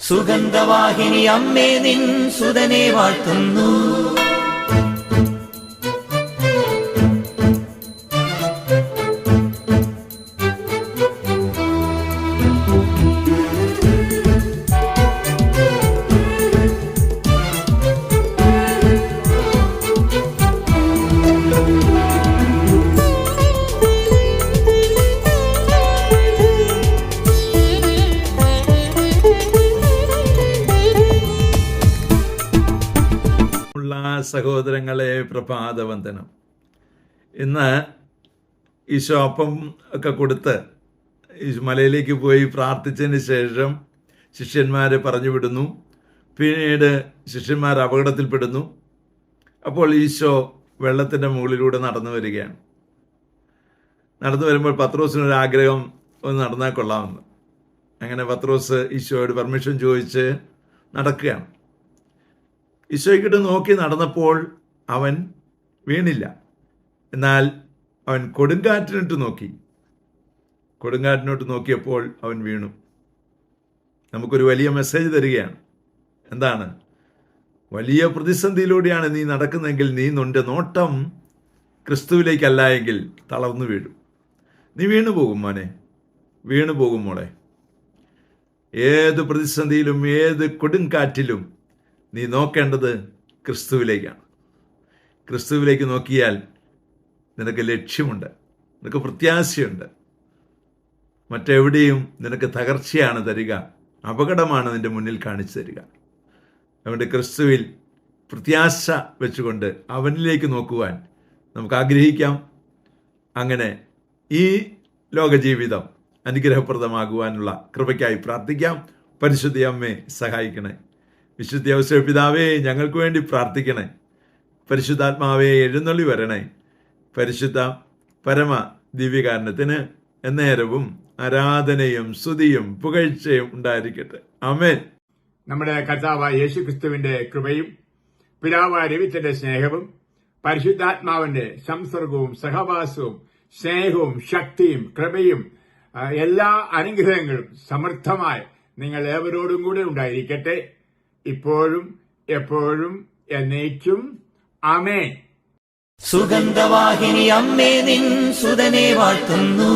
സുഗന്ധവാഹിനി അമ്മേ നിൻ സുതനെ വാഴ്ത്തുന്നു. സഹോദരങ്ങളെ, പ്രഭാതവന്ദനം. ഇന്ന് ഈശോ അപ്പം ഒക്കെ കൊടുത്ത് മലയിലേക്ക് പോയി പ്രാർത്ഥിച്ചതിന് ശേഷം ശിഷ്യന്മാരെ പറഞ്ഞു വിടുന്നു. പിന്നീട് ശിഷ്യന്മാർ അപകടത്തിൽപ്പെടുന്നു. അപ്പോൾ ഈശോ വെള്ളത്തിൻ്റെ മുകളിലൂടെ നടന്നു വരികയാണ്. നടന്നു വരുമ്പോൾ പത്രോസിനൊരാഗ്രഹം ഒന്ന് നടന്നാൽ കൊള്ളാമെന്ന്. അങ്ങനെ പത്രോസ് ഈശോയോട് പെർമിഷൻ ചോദിച്ച് നടക്കുകയാണ്. ഈശോയ്ക്കിട്ട് നോക്കി നടന്നപ്പോൾ അവൻ വീണില്ല. എന്നാൽ അവൻ കൊടുങ്കാറ്റിനോട്ട് നോക്കിയപ്പോൾ അവൻ വീണു. നമുക്കൊരു വലിയ മെസ്സേജ് തരികയാണ്. എന്താണ്? വലിയ പ്രതിസന്ധിയിലൂടെയാണ് നീ നടക്കുന്നതെങ്കിൽ നീ നിന്റെ നോട്ടം ക്രിസ്തുവിലേക്കല്ല എങ്കിൽ തളർന്നു വീഴും. നീ വീണു പോകും മോനെ, വീണു പോകും മോളെ. ഏത് പ്രതിസന്ധിയിലും ഏത് കൊടുങ്കാറ്റിലും നീ നോക്കേണ്ടത് ക്രിസ്തുവിലേക്കാണ്. ക്രിസ്തുവിലേക്ക് നോക്കിയാൽ നിനക്ക് ലക്ഷ്യമുണ്ട്, നിനക്ക് പ്രത്യാശയുണ്ട്. മറ്റെവിടെയും നിനക്ക് തകർച്ചയാണ് തരിക, അപകടമാണ് നിന്റെ മുന്നിൽ കാണിച്ചു തരിക. അതുകൊണ്ട് ക്രിസ്തുവിൽ പ്രത്യാശ വെച്ചുകൊണ്ട് അവനിലേക്ക് നോക്കുവാൻ നമുക്ക് ആഗ്രഹിക്കാം. അങ്ങനെ ഈ ലോകജീവിതം അനുഗ്രഹപ്രദമാകുവാനുള്ള കൃപയ്ക്കായി പ്രാർത്ഥിക്കാം. പരിശുദ്ധ അമ്മേ സഹായിക്കണേ. വിശുദ്ധ ഔസേപ്പ് പിതാവേ ഞങ്ങൾക്ക് വേണ്ടി പ്രാർത്ഥിക്കണേ. പരിശുദ്ധാത്മാവേ എഴുന്നള്ളി വരണേ. പരിശുദ്ധ പരമ ദിവ്യകാരണത്തിന് എന്നേരവും ആരാധനയും സ്തുതിയും പുകഴ്ചയും ഉണ്ടായിരിക്കട്ടെ. ആമേൻ. നമ്മുടെ കർത്താവായ യേശുക്രിസ്തുവിന്റെ കൃപയും പിതാവായ ദൈവത്തിന്റെ സ്നേഹവും പരിശുദ്ധാത്മാവിന്റെ സംസർഗവും സഹവാസവും സ്നേഹവും ശക്തിയും കൃപയും എല്ലാ അനുഗ്രഹങ്ങളും സമൃദ്ധമായി നിങ്ങൾ ഏവരോടും കൂടെ ഉണ്ടായിരിക്കട്ടെ, ഇപ്പോഴും എപ്പോഴും എന്നേക്കും. ആമേൻ. സുഗന്ധവാഹിനി അമ്മേ നിൻ സുതനെ വാഴ്ത്തുന്നു.